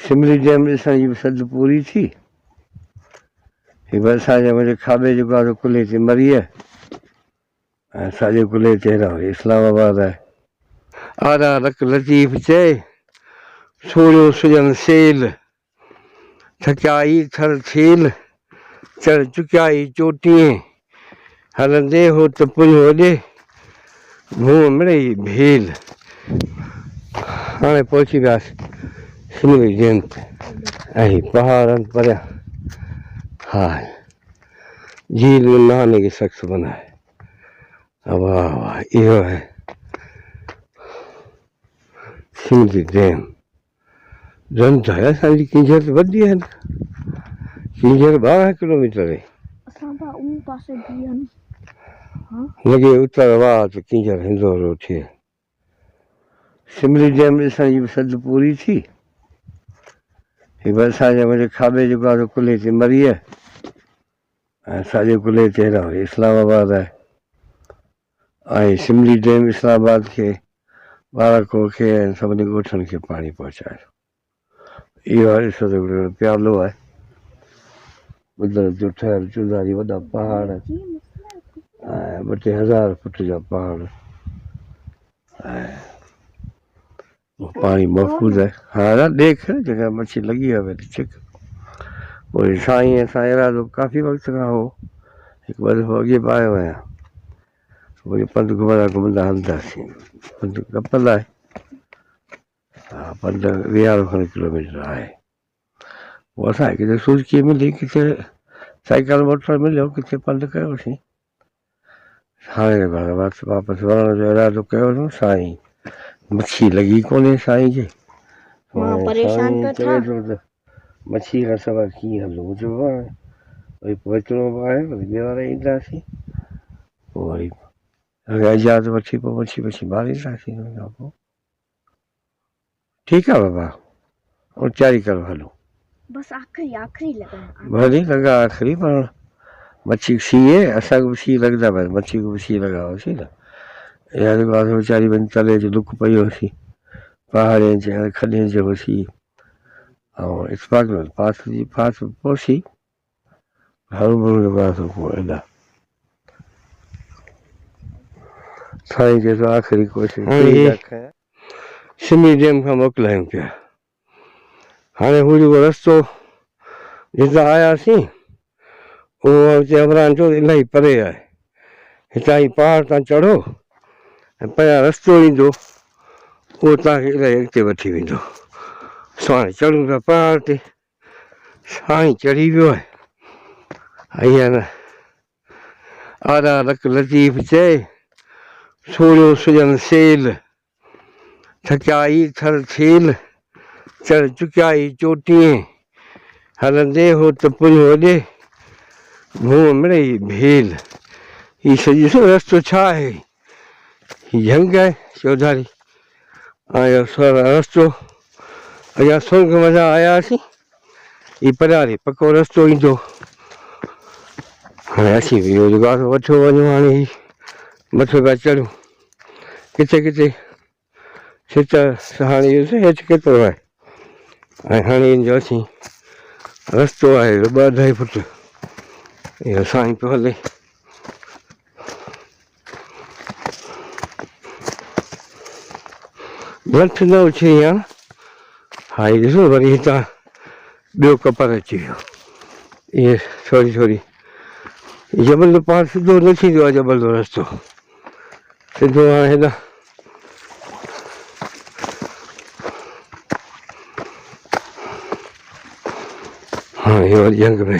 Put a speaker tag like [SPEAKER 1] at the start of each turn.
[SPEAKER 1] Simli dam असांजी सद पूरी थी। हीअ असांजे मुंहिंजे खाॿे जेको आहे कुल्हे ते मरीअ ऐं साॼे कुल्हे ते रहो इस्लामाबाद आहे। आरा रक लतीफ़ चए सोड़ियो सुॼन सेल थकियाई थर थेल चढ़ चुकियाई चोटीअ हलंदे हो त पुञ वॾे मुंहुं मिड़ई भेल। हाणे पहुची वियासीं सिमली डैम ते ऐं पहाड़नि परियां हा झील में नहाने की शख्स बना है। वाह वाह इहो है सिमली डैम। रंध है असांजी किंजर वॾी आहे न किंजर 12 किलोमीटर आहे। लॻे उतर वाह त किंजर हिंदोरो थिए। सिमली डैम असांजी सद पूरी थी। हीअ असांजे मुंहिंजे खाॿे जेको आहे कुल्हे ते मरीअ ऐं साॼे कुल्हे ते रहो इस्लामाबाद आहे। ऐं सिमली डैम इस्लामाबाद खे बाराकोट खे ऐं सभिनी ॻोठनि खे पाणी पहुचायो। इहो आहे ॾिसो त प्यालो आहे ॿुधर जो ठहियल चुल्हारी वॾा पहाड़ ऐं 2000 फुट जा पहाड़ ऐं पाणी महफ़ूज़ आहे। हा न ॾेख जॻह मच्छी लॻी आहे भई छिक पोइ साईं असां इरादो काफ़ी वक़्त खां हो हिकु ॿ दफ़ो अॻे पायो आहियां वरी पंधु घुमंदा हलंदासीं। पंधु कपल आहे हा पंधु 11 खनि किलोमीटर आहे। पोइ असांखे किथे सुज़की मिली किथे साइकिल मोटर मिलियो किथे पंधु कयोसीं। हाणे वापसि वञण जो इरादो कयो अथऊं। साईं मच्छी लॻी कोन्हे साईं खे चवे थो त मच्छी खां सवाइ कीअं हलूं चइबो आहे वरी पोइ अचिणो आहे वरी ॿिए वारे ईंदासीं पोइ वरी इजाज़त वठी पोइ मच्छी मारींदासीं। हुन खां पोइ ठीकु आहे बाबा ऐं तयारी करो हलो भली लॻा आख़िरी पर मच्छी सीए असांखे बि सी लॻंदा पिया मच्छी खे बि सी लॻायोसीं न। इहा जेको आहे वीचारी वञी तले जो लुक पई हुअसीं पहाड़ियुनि जे खॾनि जे हुअसीं ऐं इस्पागल पास पहुची हरू भरू जेको आहे पोइ एॾा साईं चए थो आख़िरी कोशिशि सिमली डैम खां मोकिलायूं पिया। हाणे हू जेको रस्तो जितां आयासीं उहो हिते अमरान जो इलाही परे आहे। हितां ई पहाड़ तां चढ़ो ऐं परियां रस्तो ईंदो उहो तव्हांखे इलाही अॻिते वठी वेंदो। हाणे चढ़ूं था पहाड़ ते साईं चढ़ी वियो आहे। इहा न आरा रक लतीफ़ चए सोड़ियो सुॼन सेल थकियाई थर थेल चढ़ चुकियाई चोटीअ हलंदे हो त पुञ वॾे मुंहुं मिड़ई भेल। हीअ सॼी ॾिसो रस्तो छा आहे हीअ झंग आहे चौधारी ऐं रस्तो अॻियां सुर्ग मज़ा आयासीं हीअ परियां पको रस्तो ईंदो। हाणे असीं बि इहो जेको आहे वठो वञूं हाणे ही मथे पिया चढ़ूं किथे किथे छित हाणे इहो हेठि केतिरो आहे ऐं हाणे इन जो असीं रस्तो आहे 2-2.5 फुट इहो साईं पियो हले। भर्थ न उछी आहे हा हीअ ॾिसो वरी हितां ॿियो कपर अची वियो। इहे थोरी थोरी जबल जो पार सिधो न थींदो आहे जबल जो रस्तो सिधो हाणे हेॾा हाँ ये वाली जंग में